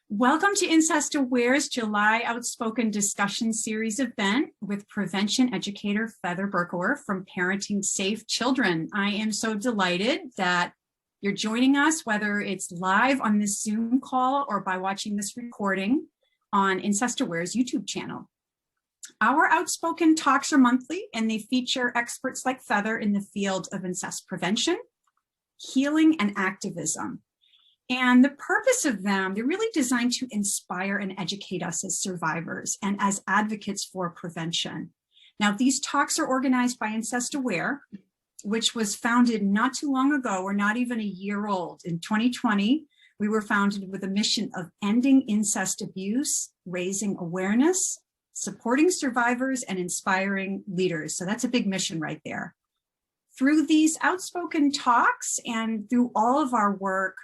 Welcome to Incest AWARE's July Outspoken Discussion Series event with prevention educator Feather Berkower from Parenting Safe Children. I am so delighted that you're joining us, whether it's live on this Zoom call or by watching this recording on Incest AWARE's YouTube channel. Our Outspoken talks are monthly, and they feature experts like Feather in the field of incest prevention, healing, and activism. And the purpose of them, they're really designed to inspire and educate us as survivors and as advocates for prevention. Now, these talks are organized by Incest AWARE, which was founded not too long ago, or not even a year old. In 2020, we were founded with a mission of ending incest abuse, raising awareness, supporting survivors, and inspiring leaders. So that's a big mission right there. Through these outspoken talks and through all of our work,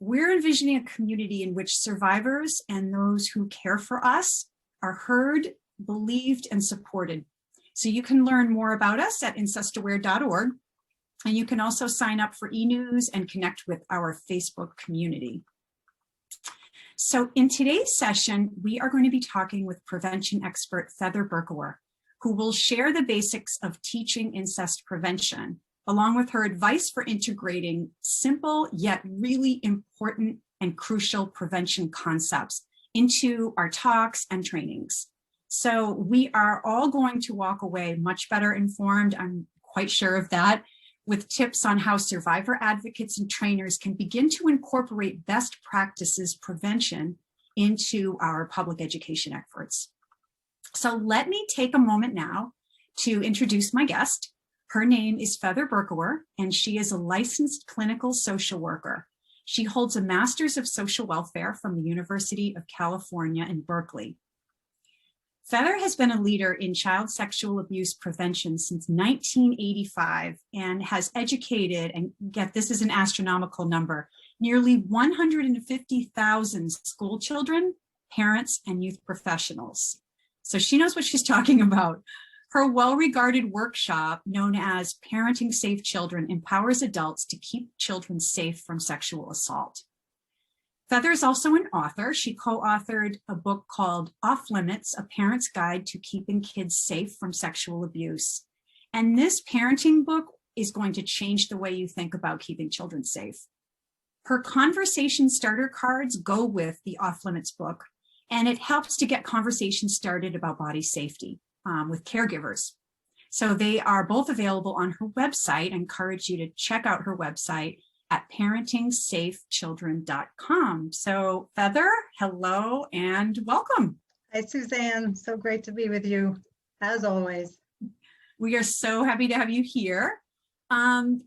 we're envisioning a community in which survivors and those who care for us are heard, believed, and supported. So you can learn more about us at incestaware.org, and you can also sign up for e-news and connect with our Facebook community. So in today's session, we are going to be talking with prevention expert Feather Berkower, who will share the basics of teaching incest prevention, along with her advice for integrating simple yet really important and crucial prevention concepts into our talks and trainings. So we are all going to walk away much better informed, I'm quite sure of that, with tips on how survivor advocates and trainers can begin to incorporate best practices prevention into our public education efforts. So let me take a moment now to introduce my guest. Her name is Feather Berkower, and she is a licensed clinical social worker. She holds a Master's of Social Welfare from the University of California in Berkeley. Feather has been a leader in child sexual abuse prevention since 1985 and has educated, and get this is an astronomical number, nearly 150,000 school children, parents, and youth professionals. So she knows what she's talking about. Her well-regarded workshop, known as Parenting Safe Children, empowers adults to keep children safe from sexual assault. Feather is also an author. She co-authored a book called Off Limits, A Parent's Guide to Keeping Kids Safe from Sexual Abuse. And this parenting book is going to change the way you think about keeping children safe. Her conversation starter cards go with the Off Limits book, and it helps to get conversations started about body safety with caregivers. So they are both available on her website. I encourage you to check out her website at parentingsafechildren.com. So Feather, hello and welcome. Hi, Suzanne. So great to be with you, as always. We are so happy to have you here.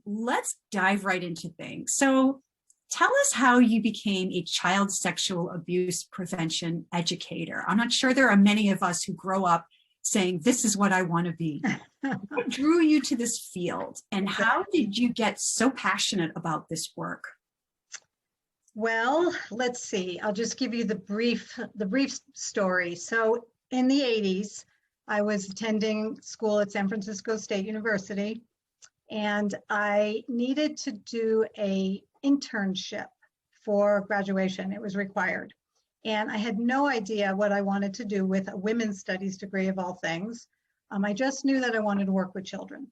Let's dive right into things. So tell us how you became a child sexual abuse prevention educator. I'm not sure there are many of us who grow up saying, this is what I want to be. What drew you to this field, and how did you get so passionate about this work? Well, let's see. I'll just give you the brief story. So in the 80s, I was attending school at San Francisco State University, and I needed to do an internship for graduation. It was required. And I had no idea what I wanted to do with a women's studies degree of all things. I just knew that I wanted to work with children.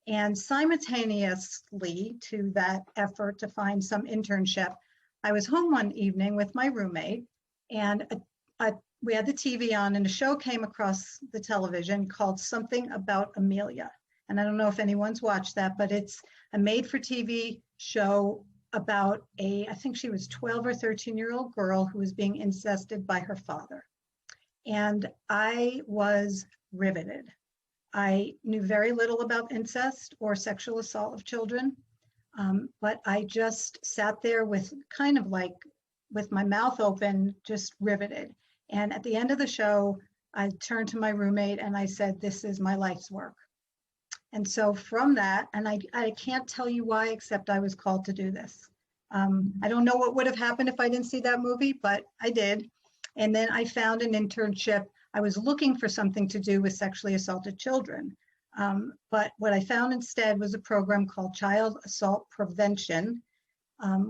And simultaneously to that effort to find some internship, I was home one evening with my roommate, and we had the TV on, and a show came across the television called Something About Amelia. And I don't know if anyone's watched that, but it's a made-for-TV show about I think she was 12 or 13-year-old girl who was being incested by her father. And I was riveted. I knew very little about incest or sexual assault of children, but I just sat there with with my mouth open, just riveted. And at the end of the show, I turned to my roommate and I said, this is my life's work. And so from that, and I can't tell you why, except I was called to do this. I don't know what would have happened if I didn't see that movie, but I did. And then I found an internship. I was looking for something to do with sexually assaulted children. But what I found instead was a program called Child Assault Prevention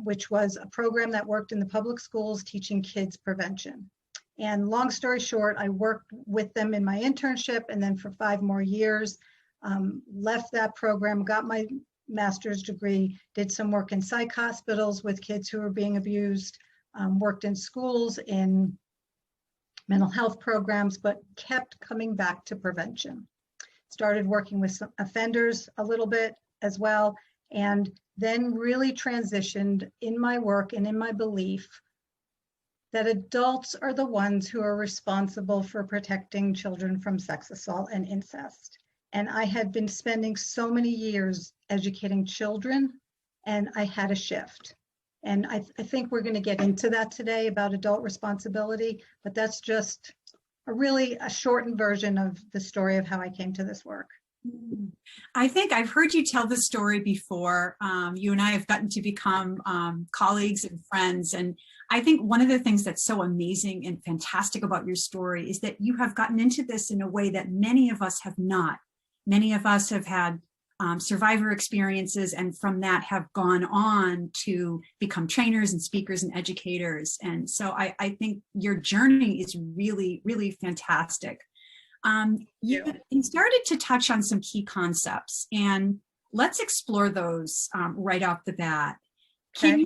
which was a program that worked in the public schools teaching kids prevention. And long story short, I worked with them in my internship, and then for 5 more years, left that program, got my master's degree, did some work in psych hospitals with kids who were being abused, worked in schools, in mental health programs, but kept coming back to prevention. Started working with some offenders a little bit as well, and then really transitioned in my work and in my belief that adults are the ones who are responsible for protecting children from sex assault and incest. And I had been spending so many years educating children, and I had a shift. And I think we're going to get into that today about adult responsibility, but that's just a shortened version of the story of how I came to this work. I think I've heard you tell this story before. You and I have gotten to become colleagues and friends. And I think one of the things that's so amazing and fantastic about your story is that you have gotten into this in a way that many of us have not. Many of us have had survivor experiences, and from that have gone on to become trainers and speakers and educators. And so I think your journey is really, really fantastic. You started to touch on some key concepts, and let's explore those right off the bat. Okay.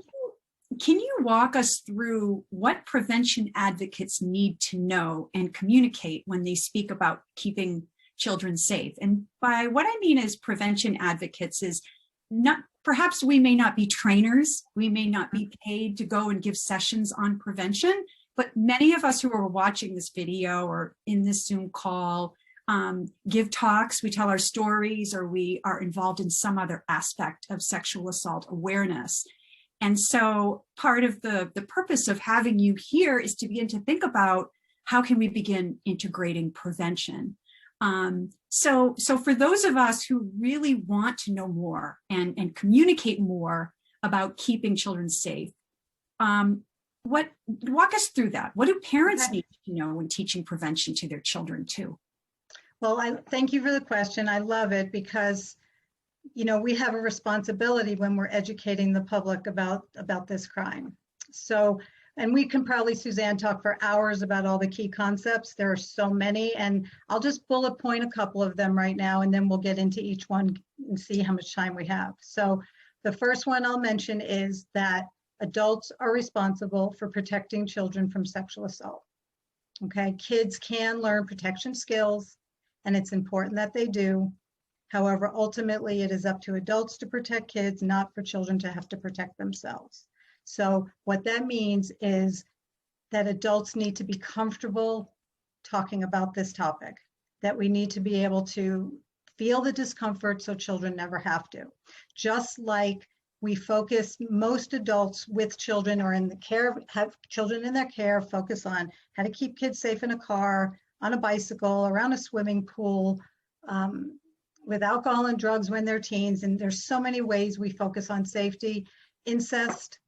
Can you walk us through what prevention advocates need to know and communicate when they speak about keeping children safe? And by what I mean as prevention advocates is not, perhaps we may not be trainers, we may not be paid to go and give sessions on prevention, but many of us who are watching this video or in this Zoom call give talks, we tell our stories, or we are involved in some other aspect of sexual assault awareness. And so part of the purpose of having you here is to begin to think about how can we begin integrating prevention. So for those of us who really want to know more and communicate more about keeping children safe, walk us through that. What do parents need to know when teaching prevention to their children too? Well, I thank you for the question. I love it because, you know, we have a responsibility when we're educating the public about this crime. So, and we can probably, Suzanne, talk for hours about all the key concepts. There are so many, and I'll just bullet point a couple of them right now, and then we'll get into each one and see how much time we have. So the first one I'll mention is that adults are responsible for protecting children from sexual assault. Okay, kids can learn protection skills, and it's important that they do. However, ultimately, it is up to adults to protect kids, not for children to have to protect themselves. So what that means is that adults need to be comfortable talking about this topic, that we need to be able to feel the discomfort so children never have to. Just like we focus, most adults with children or in the care, have children in their care, focus on how to keep kids safe in a car, on a bicycle, around a swimming pool, with alcohol and drugs when they're teens. And there's so many ways we focus on safety. Incest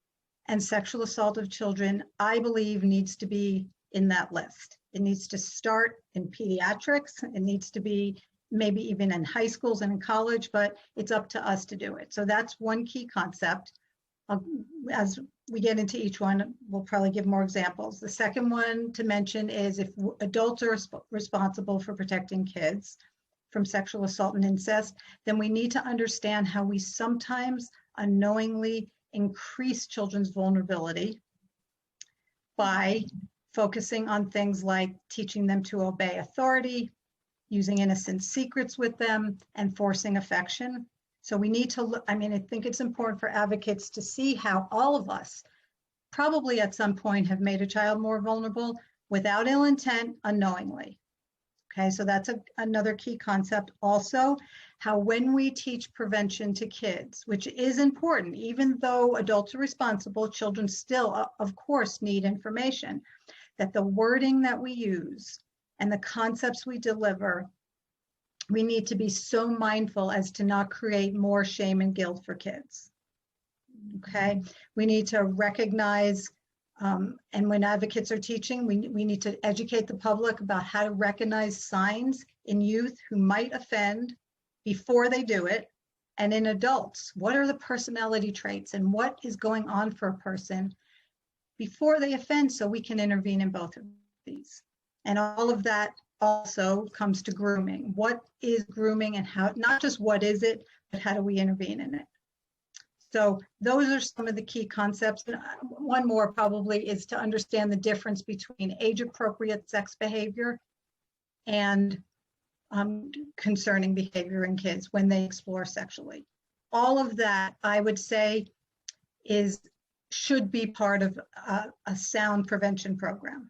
and sexual assault of children, I believe, needs to be in that list. It needs to start in pediatrics. It needs to be maybe even in high schools and in college, but it's up to us to do it. So that's one key concept. As we get into each one, we'll probably give more examples. The second one to mention is if adults are responsible for protecting kids from sexual assault and incest, then we need to understand how we sometimes unknowingly increase children's vulnerability by focusing on things like teaching them to obey authority, using innocent secrets with them, and forcing affection. So we need to look, I mean, I think it's important for advocates to see how all of us probably at some point have made a child more vulnerable without ill intent, unknowingly. Okay, so that's another key concept. Also, how when we teach prevention to kids, which is important, even though adults are responsible, children still, of course, need information, that the wording that we use and the concepts we deliver, we need to be so mindful as to not create more shame and guilt for kids. Okay, we need to recognize, and when advocates are teaching, we need to educate the public about how to recognize signs in youth who might offend before they do it, And in adults, what are the personality traits and what is going on for a person before they offend, so we can intervene in both of these. And all of that also comes to grooming. What is grooming and how, not just what is it, but how do we intervene in it? So those are some of the key concepts. One more probably is to understand the difference between age-appropriate sex behavior and concerning behavior in kids when they explore sexually. All of that, I would say, should be part of a sound prevention program.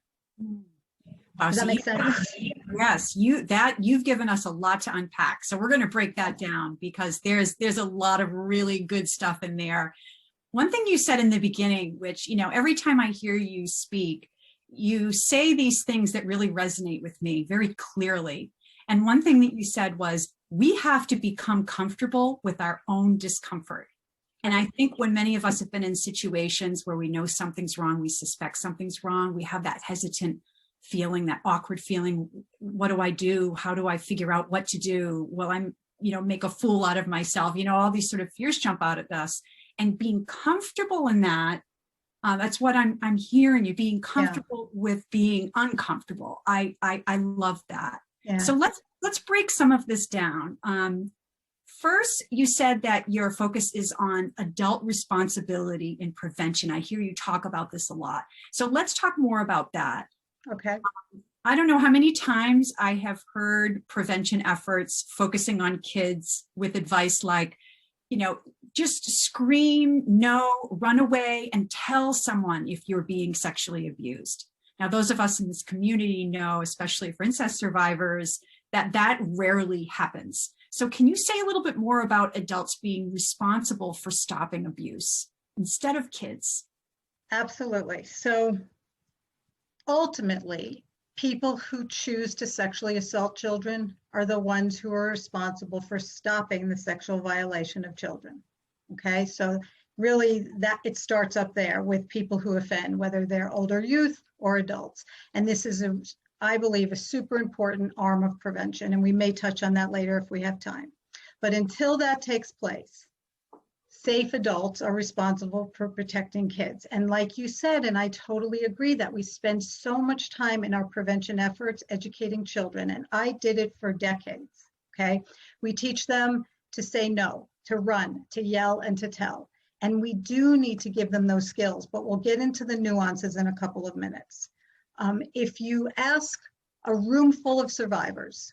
Wow, Does that make sense? Yes, you've given us a lot to unpack. So we're going to break that down because there's a lot of really good stuff in there. One thing you said in the beginning, which, every time I hear you speak, you say these things that really resonate with me very clearly. And one thing that you said was, we have to become comfortable with our own discomfort. And I think when many of us have been in situations where we know something's wrong, we suspect something's wrong, we have that hesitant feeling, that awkward feeling. What do I do? How do I figure out what to do? Will I, make a fool out of myself? All these sort of fears jump out at us. And being comfortable in that, that's what I'm hearing you, being comfortable with being uncomfortable. I love that. Yeah. So let's break some of this down. First, you said that your focus is on adult responsibility in prevention. I hear you talk about this a lot. So let's talk more about that. Okay. I don't know how many times I have heard prevention efforts focusing on kids with advice like, just scream, no, run away, and tell someone if you're being sexually abused. Now, those of us in this community know, especially for incest survivors, that rarely happens. So can you say a little bit more about adults being responsible for stopping abuse instead of kids? Absolutely. So ultimately, people who choose to sexually assault children are the ones who are responsible for stopping the sexual violation of children. Okay, so really that it starts up there with people who offend, whether they're older youth or adults. And this is, I believe, a super important arm of prevention. And we may touch on that later if we have time. But until that takes place, safe adults are responsible for protecting kids. And like you said, and I totally agree, that we spend so much time in our prevention efforts educating children. And I did it for decades, okay? We teach them to say no, to run, to yell, and to tell. And we do need to give them those skills, but we'll get into the nuances in a couple of minutes. If you ask a room full of survivors,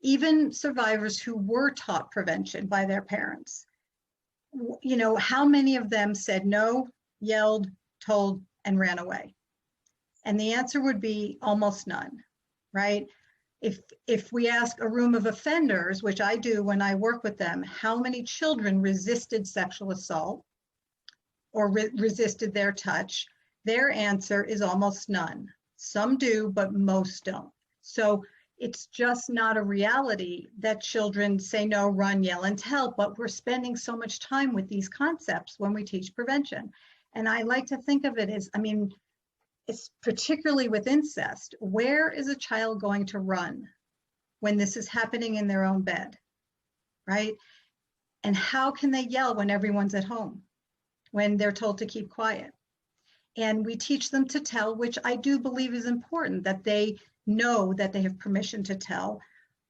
even survivors who were taught prevention by their parents, how many of them said no, yelled, told, and ran away? And the answer would be almost none, right? If we ask a room of offenders, which I do when I work with them, how many children resisted sexual assault or resisted their touch, their answer is almost none. Some do, but most don't. So it's just not a reality that children say no, run, yell, and tell, but we're spending so much time with these concepts when we teach prevention. And I like to think of it as, it's particularly with incest, where is a child going to run when this is happening in their own bed, right? And how can they yell when everyone's at home, when they're told to keep quiet? And we teach them to tell, which I do believe is important, that they know that they have permission to tell,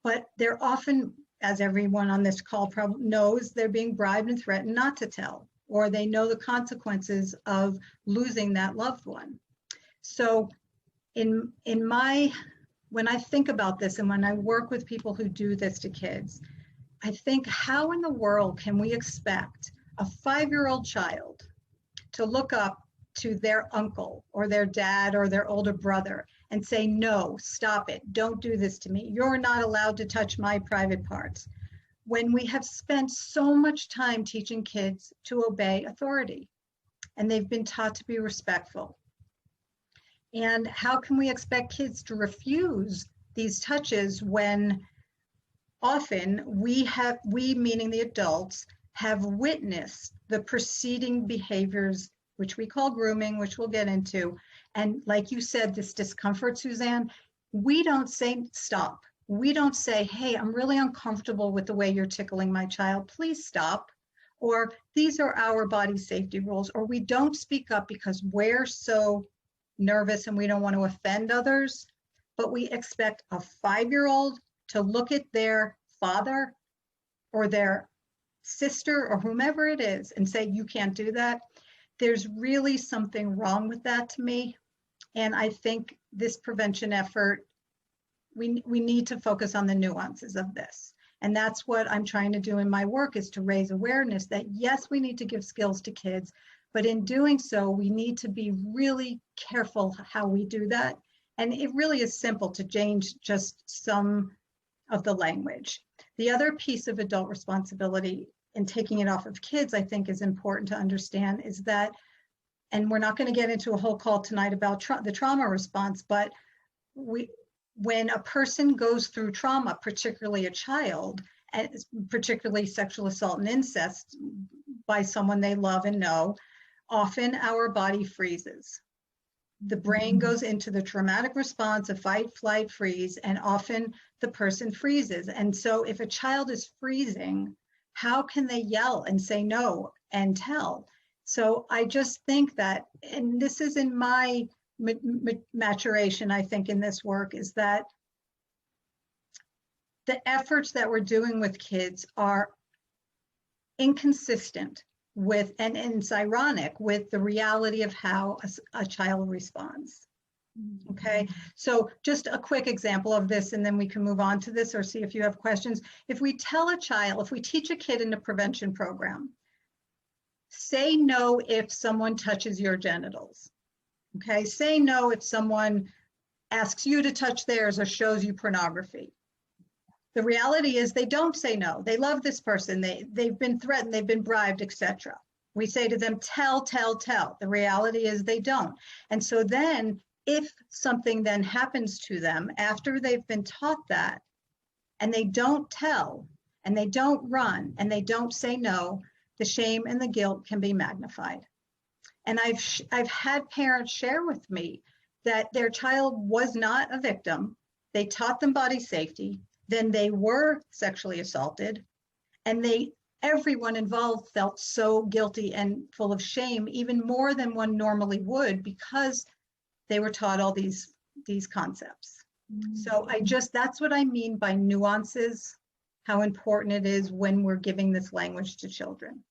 but they're often, as everyone on this call probably knows, they're being bribed and threatened not to tell, or they know the consequences of losing that loved one. So when I think about this and when I work with people who do this to kids, I think, how in the world can we expect a 5-year-old child to look up to their uncle or their dad or their older brother and say, no, stop it, don't do this to me, you're not allowed to touch my private parts, when we have spent so much time teaching kids to obey authority and they've been taught to be respectful? And how can we expect kids to refuse these touches when often we, meaning the adults, have witnessed the preceding behaviors, which we call grooming, which we'll get into. And like you said, this discomfort, Suzanne, we don't say stop. we don't say, hey, I'm really uncomfortable with the way you're tickling my child, please stop. Or these are our body safety rules. Or we don't speak up because we're so nervous and we don't want to offend others. But we expect a 5-year-old to look at their father or their sister or whomever it is and say, you can't do that. There's really something wrong with that to me. And I think this prevention effort, we need to focus on the nuances of this. And that's what I'm trying to do in my work, is to raise awareness that yes, we need to give skills to kids, but in doing so, we need to be really careful how we do that. And it really is simple to change just some of the language. The other piece of adult responsibility in taking it off of kids, I think is important to understand, is that, and we're not going to get into a whole call tonight about the trauma response, but when a person goes through trauma, particularly a child, and particularly sexual assault and incest by someone they love and know, often our body freezes. The brain goes into the traumatic response of fight, flight, freeze, and often the person freezes. And so if a child is freezing, how can they yell and say no and tell? So I just think that, and this is in my maturation, I think, in this work, is that the efforts that we're doing with kids are inconsistent with, and it's ironic, with the reality of how a child responds. Okay, so just a quick example of this, and then we can move on to this or see if you have questions. If we tell a child, if we teach a kid in a prevention program, say no if someone touches your genitals. Okay, say no if someone asks you to touch theirs or shows you pornography. The reality is they don't say no. They love this person. They've been threatened, they've been bribed, etc. We say to them, tell, tell, tell. The reality is they don't. And so then if something then happens to them after they've been taught that, and they don't tell, and they don't run, and they don't say no, the shame and the guilt can be magnified. And I've had parents share with me that their child was not a victim. They taught them body safety. Then they were sexually assaulted, and everyone involved felt so guilty and full of shame, even more than one normally would, because they were taught all these concepts. So that's what I mean by nuances, how important it is when we're giving this language to children.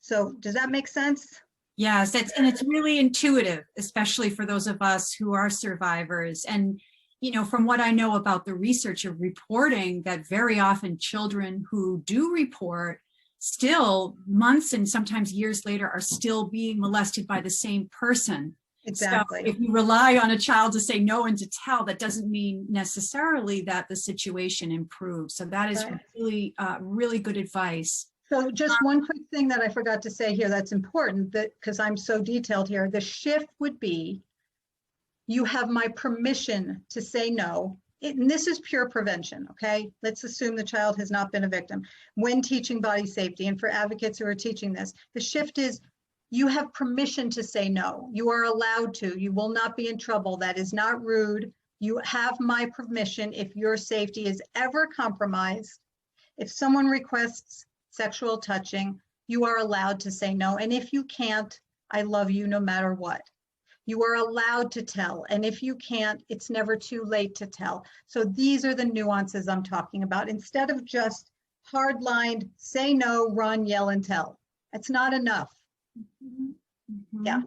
So does that make sense? Yes, and it's really intuitive, especially for those of us who are survivors. And you know, from what I know about the research of reporting, that very often children who do report still months and sometimes years later are still being molested by the same person. Exactly. So if you rely on a child to say no and to tell, that doesn't mean necessarily that the situation improves. So that is really, really good advice. So just one quick thing that I forgot to say here that's important, that because I'm so detailed here, the shift would be, you have my permission to say no. And this is pure prevention, okay? Let's assume the child has not been a victim. When teaching body safety, and for advocates who are teaching this, the shift is, you have permission to say no. You are allowed to. You will not be in trouble. That is not rude. You have my permission if your safety is ever compromised. If someone requests sexual touching, you are allowed to say no. And if you can't, I love you no matter what. You are allowed to tell. And if you can't, it's never too late to tell. So these are the nuances I'm talking about. Instead of just hard-lined, say no, run, yell, and tell. It's not enough. Yeah.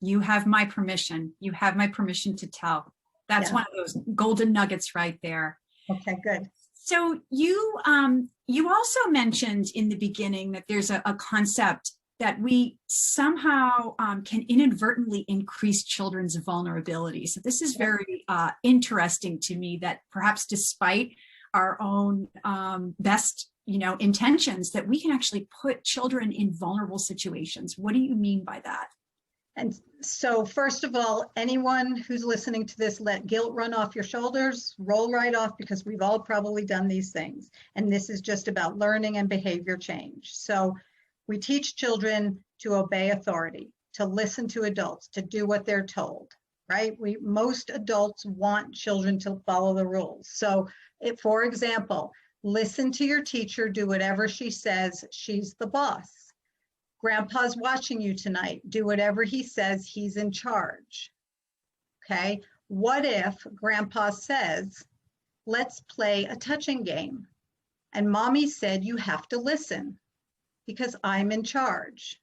You have my permission. You have my permission to tell. That's one of those golden nuggets right there. Okay, good. So you also mentioned in the beginning that there's a concept that we somehow can inadvertently increase children's vulnerability. So this is very interesting to me, that perhaps despite our own best intentions, that we can actually put children in vulnerable situations. What do you mean by that? And so first of all, anyone who's listening to this, let guilt run off your shoulders, roll right off, because we've all probably done these things. And this is just about learning and behavior change. So we teach children to obey authority, to listen to adults, to do what they're told. right? Most adults want children to follow the rules. So for example, listen to your teacher, do whatever she says, she's the boss. Grandpa's watching you tonight, do whatever he says, he's in charge. Okay, what if Grandpa says, let's play a touching game, and Mommy said you have to listen because I'm in charge,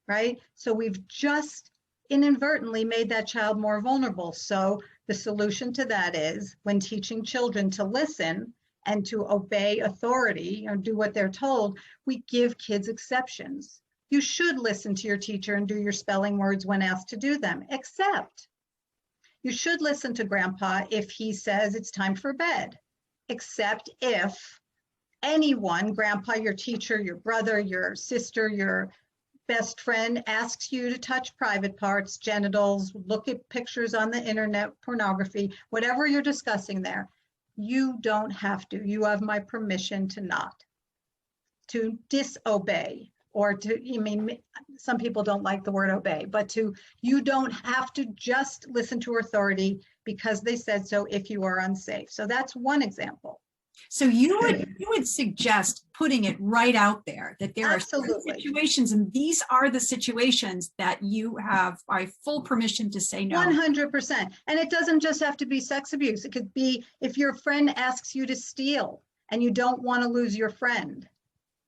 right? So we've just inadvertently made that child more vulnerable. So the solution to that is, when teaching children to listen and to obey authority or do what they're told, we give kids exceptions. You should listen to your teacher and do your spelling words when asked to do them, except you should listen to Grandpa if he says it's time for bed, except if anyone, Grandpa, your teacher, your brother, your sister, your best friend, asks you to touch private parts, genitals, look at pictures on the internet, pornography, whatever you're discussing there, you don't have to. You have my permission to not, to disobey, or to, I mean, some people don't like the word obey, but you don't have to just listen to authority because they said so if you are unsafe. So that's one example. So you would suggest putting it right out there that there Absolutely. are situations, and these are the situations that you have my full permission to say no. 100%. And it doesn't just have to be sex abuse. It could be if your friend asks you to steal and you don't want to lose your friend.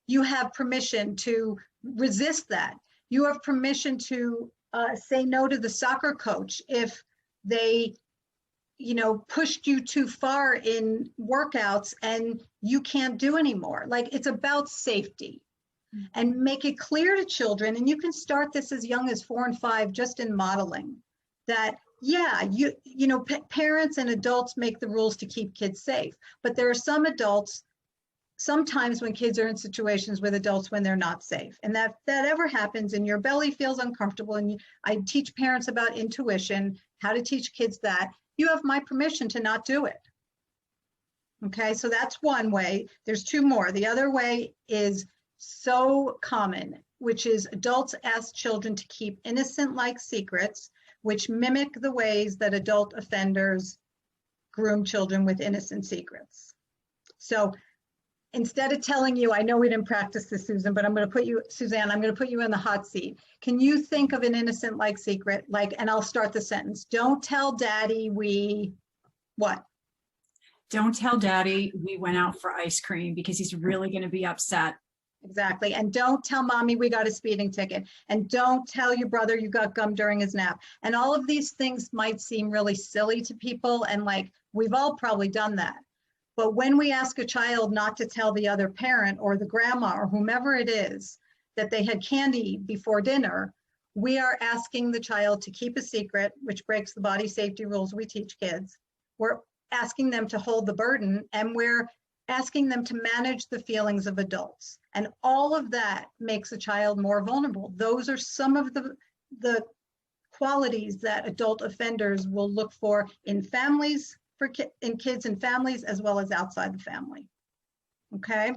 You have permission to resist that. You have permission to say no to the soccer coach if they, pushed you too far in workouts and you can't do anymore. Like, it's about safety. And make it clear to children, and you can start this as young as 4 and 5, just in modeling, that parents and adults make the rules to keep kids safe, but there are some adults sometimes when kids are in situations with adults when they're not safe, and that ever happens and your belly feels uncomfortable, and I teach parents about intuition, how to teach kids that. You have my permission to not do it. Okay, so that's one way. There's two more. The other way is so common, which is adults ask children to keep innocent-like secrets, which mimic the ways that adult offenders groom children with innocent secrets. So instead of telling you, I know we didn't practice this, Susan, but Suzanne, I'm going to put you in the hot seat. Can you think of an innocent-like secret? And I'll start the sentence. Don't tell Daddy what? Don't tell Daddy we went out for ice cream because he's really going to be upset. Exactly. And don't tell Mommy we got a speeding ticket. And don't tell your brother you got gum during his nap. And all of these things might seem really silly to people, and we've all probably done that. But when we ask a child not to tell the other parent or the grandma or whomever it is that they had candy before dinner, we are asking the child to keep a secret, which breaks the body safety rules we teach kids. We're asking them to hold the burden, and we're asking them to manage the feelings of adults. And all of that makes a child more vulnerable. Those are some of the qualities that adult offenders will look for in families, in kids and families, as well as outside the family. Okay.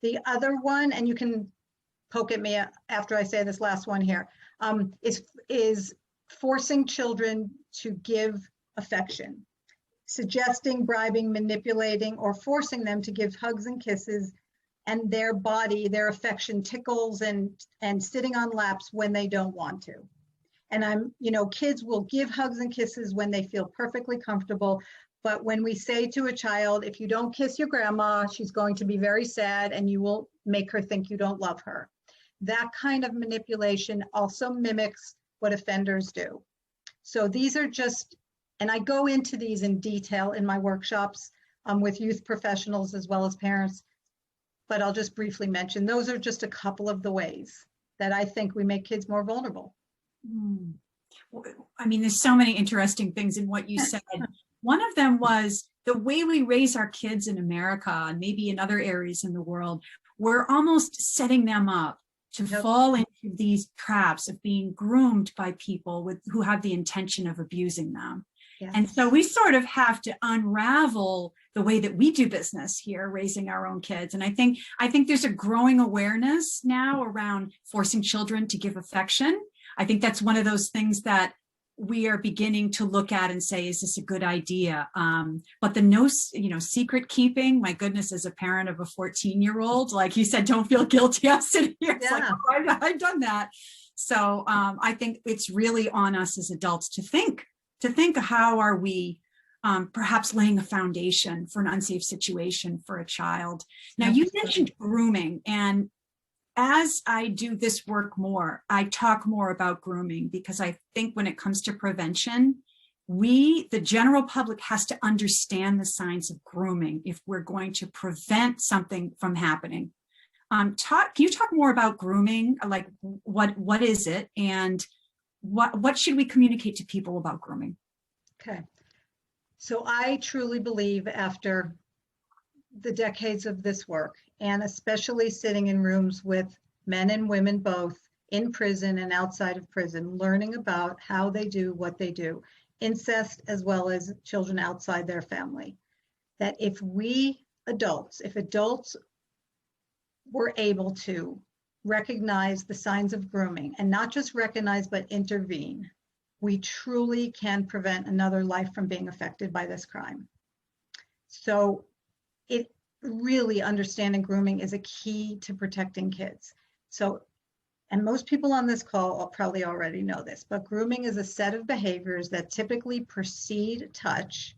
The other one, and you can poke at me after I say this last one here, is forcing children to give affection, suggesting, bribing, manipulating, or forcing them to give hugs and kisses, and their affection tickles and sitting on laps when they don't want to. And kids will give hugs and kisses when they feel perfectly comfortable. But when we say to a child, if you don't kiss your grandma, she's going to be very sad and you will make her think you don't love her. That kind of manipulation also mimics what offenders do. So these are just, and I go into these in detail in my workshops with youth professionals as well as parents, but I'll just briefly mention, those are just a couple of the ways that I think we make kids more vulnerable. I mean, there's so many interesting things in what you said. One of them was the way we raise our kids in America and maybe in other areas in the world, we're almost setting them up to fall into these traps of being groomed by people who have the intention of abusing them. Yes. And so we sort of have to unravel the way that we do business here, raising our own kids. And I think there's a growing awareness now around forcing children to give affection. I think that's one of those things that we are beginning to look at and say, is this a good idea? But the no, secret keeping, my goodness, as a parent of a 14-year-old, like you said, don't feel guilty. I'm sitting here, it's like, oh, I've done that. So I think it's really on us as adults to think how are we perhaps laying a foundation for an unsafe situation for a child. Now, you mentioned grooming, and as I do this work more, I talk more about grooming, because I think when it comes to prevention, the general public, has to understand the signs of grooming if we're going to prevent something from happening. Can you talk more about grooming? Like what is it, and what should we communicate to people about grooming? Okay. So I truly believe, after the decades of this work, and especially sitting in rooms with men and women both in prison and outside of prison, learning about how they do what they do, incest as well as children outside their family, that if adults were able to recognize the signs of grooming, and not just recognize but intervene, we truly can prevent another life from being affected by this crime. So it really, understanding grooming is a key to protecting kids. So, and most people on this call probably already know this, but grooming is a set of behaviors that typically precede touch.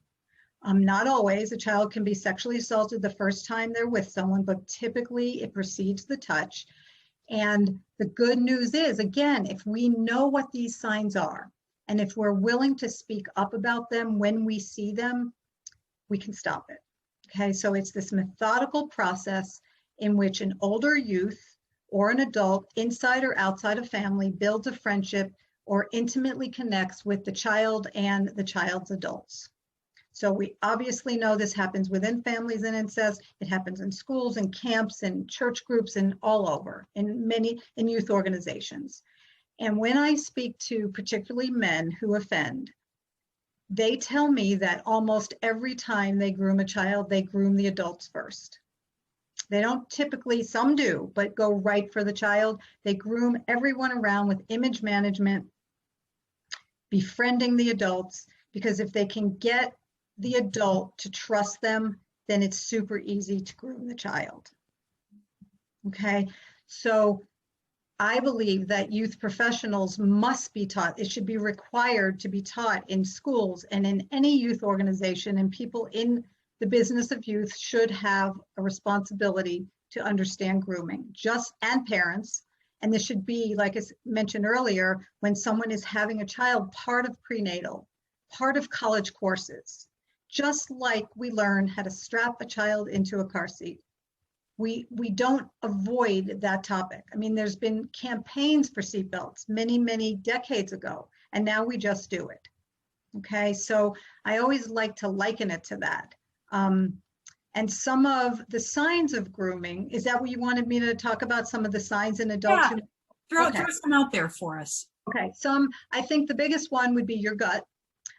Not always. A child can be sexually assaulted the first time they're with someone, but typically it precedes the touch. And the good news is, again, if we know what these signs are, and if we're willing to speak up about them when we see them, we can stop it. Okay, so it's this methodical process in which an older youth or an adult, inside or outside a family, builds a friendship or intimately connects with the child and the child's adults. So we obviously know this happens within families and incest. It happens in schools and camps and church groups and all over, in youth organizations. And when I speak to particularly men who offend, they tell me that almost every time they groom a child, they groom the adults first. They don't typically, some do, but go right for the child. They groom everyone around with image management, befriending the adults, because if they can get the adult to trust them, then it's super easy to groom the child. Okay, so I believe that youth professionals must be taught. It should be required to be taught in schools and in any youth organization, and people in the business of youth should have a responsibility to understand grooming, and parents. And this should be, like I mentioned earlier, when someone is having a child, part of prenatal, part of college courses, just like we learn how to strap a child into a car seat. We don't avoid that topic. I mean, there's been campaigns for seatbelts many, many decades ago, and now we just do it. Okay, so I always like to liken it to that. And some of the signs of grooming, is that what you wanted me to talk about? Some of the signs in adults? Yeah, throw some out there for us. Okay, I think the biggest one would be your gut.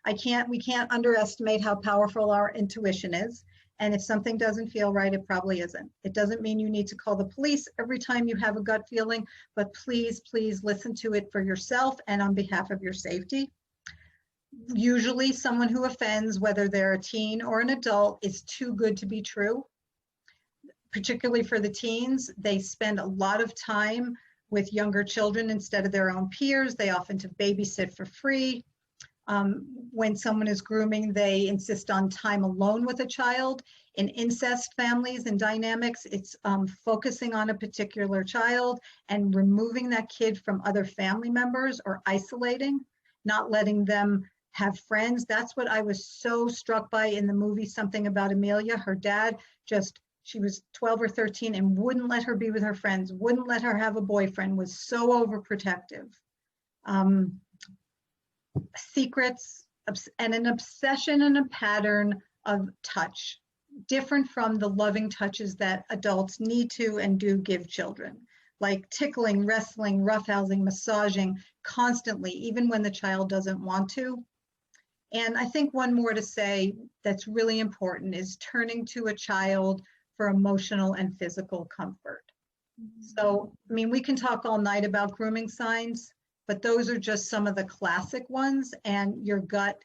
We can't underestimate how powerful our intuition is. And if something doesn't feel right, it probably isn't. It doesn't mean you need to call the police every time you have a gut feeling, but please, please listen to it for yourself and on behalf of your safety. Usually someone who offends, whether they're a teen or an adult, is too good to be true. Particularly for the teens, they spend a lot of time with younger children instead of their own peers. They often babysit for free. When someone is grooming, they insist on time alone with a child. In incest families and dynamics, it's focusing on a particular child and removing that kid from other family members, or isolating, not letting them have friends. That's what I was so struck by in the movie Something About Amelia. Her dad she was 12 or 13 and wouldn't let her be with her friends, wouldn't let her have a boyfriend, was so overprotective. Secrets and an obsession and a pattern of touch, different from the loving touches that adults need to and do give children, like tickling, wrestling, roughhousing, massaging constantly, even when the child doesn't want to. And I think one more to say that's really important is turning to a child for emotional and physical comfort. So, I mean, we can talk all night about grooming signs, but those are just some of the classic ones, and your gut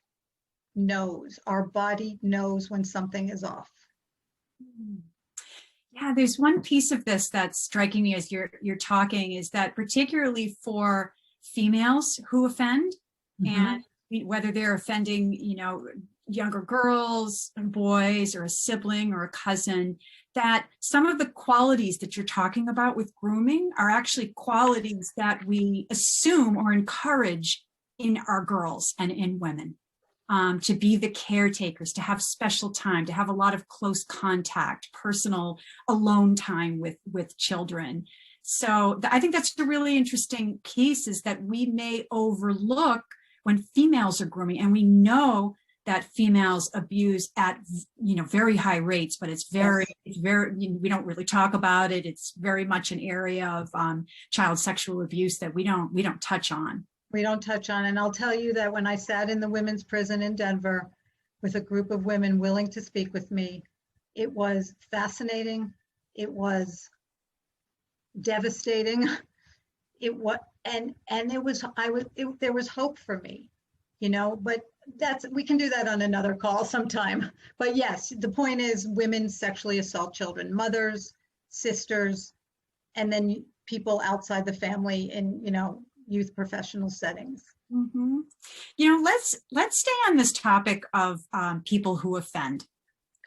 knows, our body knows when something is off. Yeah, there's one piece of this that's striking me as you're talking, is that particularly for females who offend, and whether they're offending, younger girls and boys, or a sibling or a cousin, that some of the qualities that you're talking about with grooming are actually qualities that we assume or encourage in our girls and in women. To be the caretakers, to have special time, to have a lot of close contact, personal alone time with children. So I think that's a really interesting piece, is that we may overlook when females are grooming, and we know that females abuse at very high rates, but it's very we don't really talk about it. It's very much an area of child sexual abuse that we don't touch on. We don't touch on. And I'll tell you that when I sat in the women's prison in Denver with a group of women willing to speak with me, it was fascinating. It was devastating. It was, and it was, there was hope for me, but we can do that on another call sometime. But yes, the point is, women sexually assault children, mothers, sisters, and then people outside the family in, youth professional settings. Let's stay on this topic of people who offend.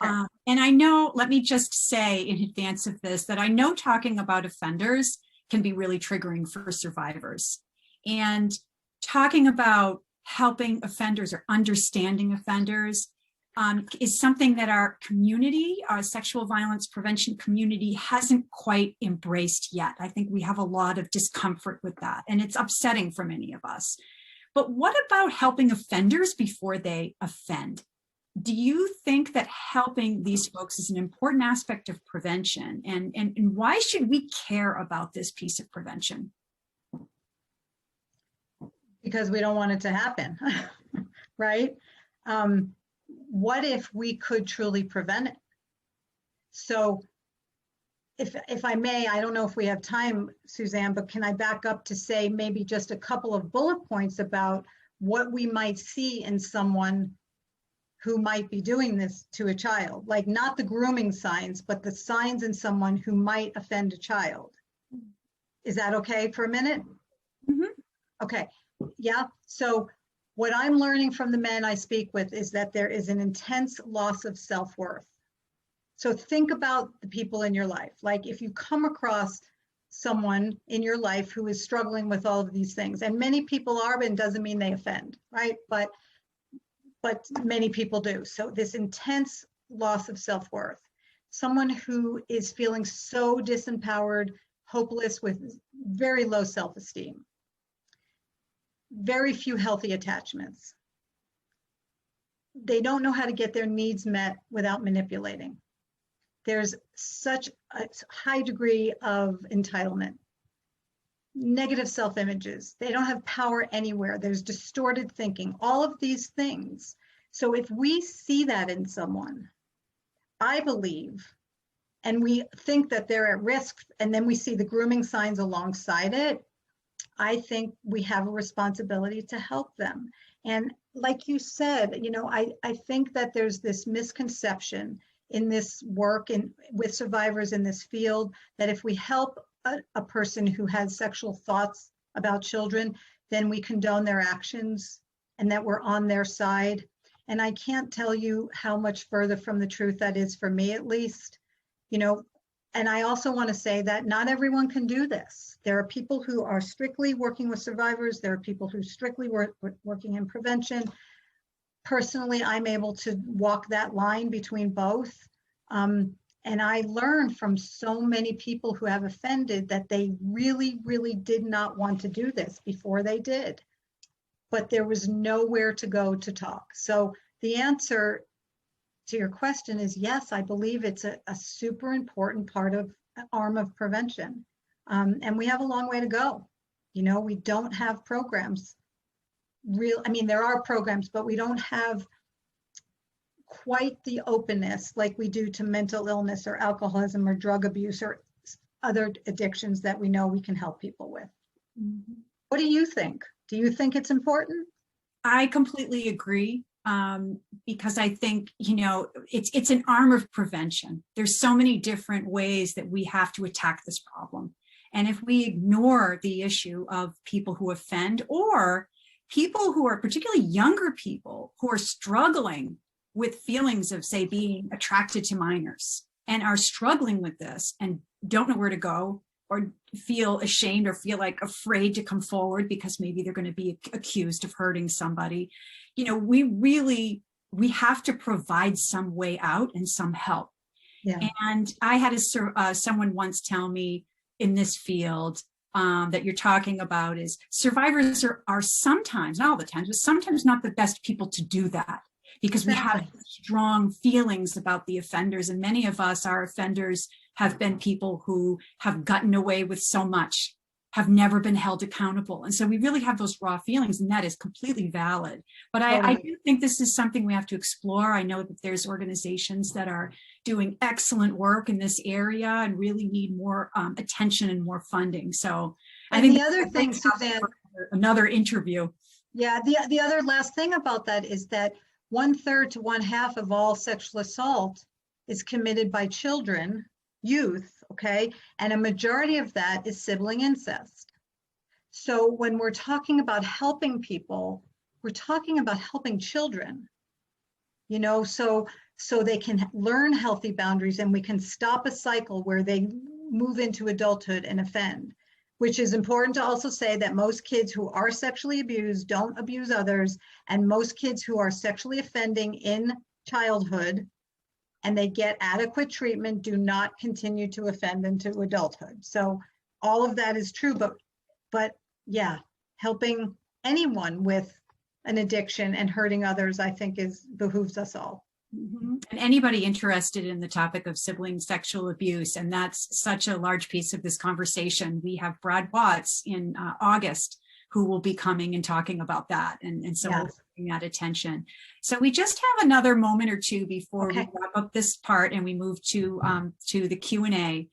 Okay. And I know, let me just say in advance of this, that I know talking about offenders can be really triggering for survivors. And talking about helping offenders or understanding offenders is something that our community, our sexual violence prevention community, hasn't quite embraced yet. I think we have a lot of discomfort with that, and it's upsetting for many of us. But what about helping offenders before they offend? Do you think that helping these folks is an important aspect of prevention? And why should we care about this piece of prevention? Because we don't want it to happen, right? What if we could truly prevent it? So if I may, I don't know if we have time, Suzanne, but can I back up to say maybe just a couple of bullet points about what we might see in someone who might be doing this to a child, like not the grooming signs, but the signs in someone who might offend a child. Is that okay for a minute? Okay, yeah. So what I'm learning from the men I speak with is that there is an intense loss of self-worth. So think about the people in your life. Like if you come across someone in your life who is struggling with all of these things, and many people are, but it doesn't mean they offend, right? But many people do. So this intense loss of self-worth, someone who is feeling so disempowered, hopeless, with very low self-esteem, very few healthy attachments. They don't know how to get their needs met without manipulating. There's such a high degree of entitlement, negative self-images. They don't have power anywhere. There's distorted thinking, all of these things. So if we see that in someone, I believe, and we think that they're at risk, and then we see the grooming signs alongside it, I think we have a responsibility to help them. And like you said, I think that there's this misconception in this work and with survivors in this field, that if we help a person who has sexual thoughts about children, then we condone their actions and that we're on their side. And I can't tell you how much further from the truth that is, for me at least. And I also want to say that not everyone can do this. There are people who are strictly working with survivors. There are people who strictly working in prevention. Personally, I'm able to walk that line between both. And I learned from so many people who have offended that they really, really did not want to do this before they did. But there was nowhere to go to talk. So the answer to your question is yes, I believe it's a super important part of arm of prevention. And we have a long way to go. We don't have programs. There are programs, but we don't have quite the openness like we do to mental illness or alcoholism or drug abuse or other addictions that we know we can help people with. What do you think? Do you think it's important? I completely agree. Because I think, you know, it's an arm of prevention. There's so many different ways that we have to attack this problem. And if we ignore the issue of people who offend, or people who are particularly younger people who are struggling with feelings of, say, being attracted to minors and are struggling with this and don't know where to go, or feel ashamed or feel like afraid to come forward because maybe they're going to be accused of hurting somebody, you know, we have to provide some way out and some help. Yeah. And I had someone once tell me in this field that you're talking about is survivors are sometimes, not all the time, but sometimes not the best people to do that, because we have strong feelings about the offenders. And many of us, our offenders, have been people who have gotten away with so much, have never been held accountable. And so we really have those raw feelings, and that is completely valid. But I do think this is something we have to explore. I know that there's organizations that are doing excellent work in this area and really need more attention and more funding. So I think the other thing, Suzanne, another interview. Yeah, the other last thing about that is that 1/3 to 1/2 of all sexual assault is committed by children, youth, okay? And a majority of that is sibling incest. So when we're talking about helping people, we're talking about helping children, you know, so they can learn healthy boundaries, and we can stop a cycle where they move into adulthood and offend, which is important to also say that most kids who are sexually abused don't abuse others, and most kids who are sexually offending in childhood and they get adequate treatment do not continue to offend into adulthood. So all of that is true, but yeah, helping anyone with an addiction and hurting others, I think, behooves us all. Mm-hmm. And anybody interested in the topic of sibling sexual abuse, and that's such a large piece of this conversation. We have Brad Watts in August, who will be coming and talking about that. And so we'll bring that attention. So we just have another moment or two before we wrap up this part and we move to the Q&A.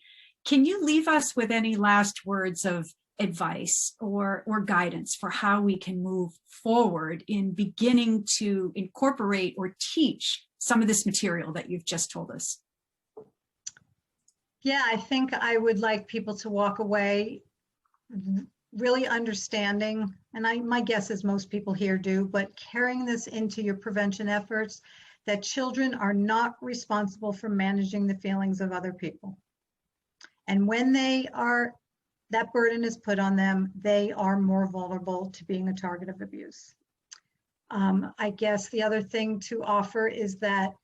Can you leave us with any last words of advice or guidance for how we can move forward in beginning to incorporate or teach some of this material that you've just told us? Yeah, I think I would like people to walk away really understanding, and my guess is most people here do, but carrying this into your prevention efforts, that children are not responsible for managing the feelings of other people. And when that burden is put on them, they are more vulnerable to being a target of abuse. I guess the other thing to offer is that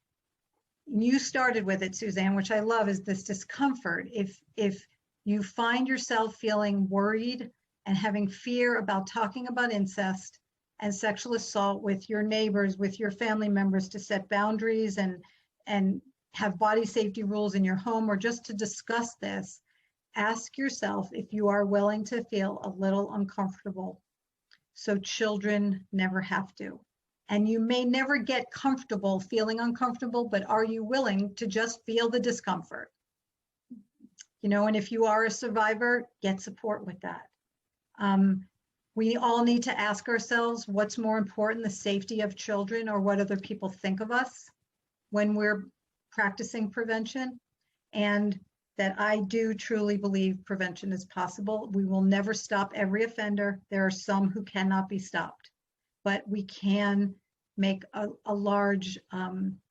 you started with it, Suzanne, which I love, is this discomfort. If you find yourself feeling worried and having fear about talking about incest and sexual assault with your neighbors, with your family members, to set boundaries and have body safety rules in your home, or just to discuss this, ask yourself if you are willing to feel a little uncomfortable, so children never have to. And you may never get comfortable feeling uncomfortable, but are you willing to just feel the discomfort? You know, and if you are a survivor, get support with that. We all need to ask ourselves, what's more important, the safety of children or what other people think of us when we're practicing prevention? And that I do truly believe prevention is possible. We will never stop every offender. There are some who cannot be stopped, but we can make a large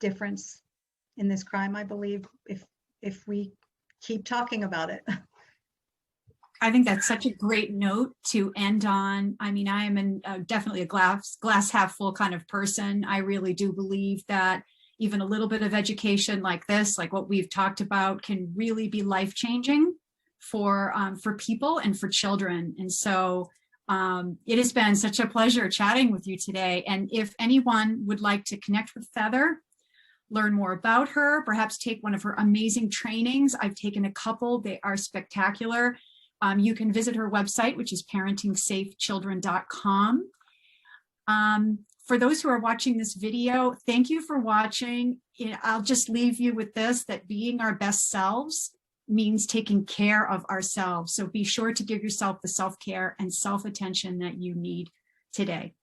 difference in this crime, I believe, if we keep talking about it. I think that's such a great note to end on. I mean, I am definitely a glass half full kind of person. I really do believe that even a little bit of education like this, like what we've talked about, can really be life-changing for people and for children. And so it has been such a pleasure chatting with you today. And if anyone would like to connect with Feather, learn more about her, perhaps take one of her amazing trainings. I've taken a couple. They are spectacular. You can visit her website, which is ParentingSafeChildren.com. For those who are watching this video, thank you for watching. I'll just leave you with this, that being our best selves means taking care of ourselves. So be sure to give yourself the self-care and self-attention that you need today.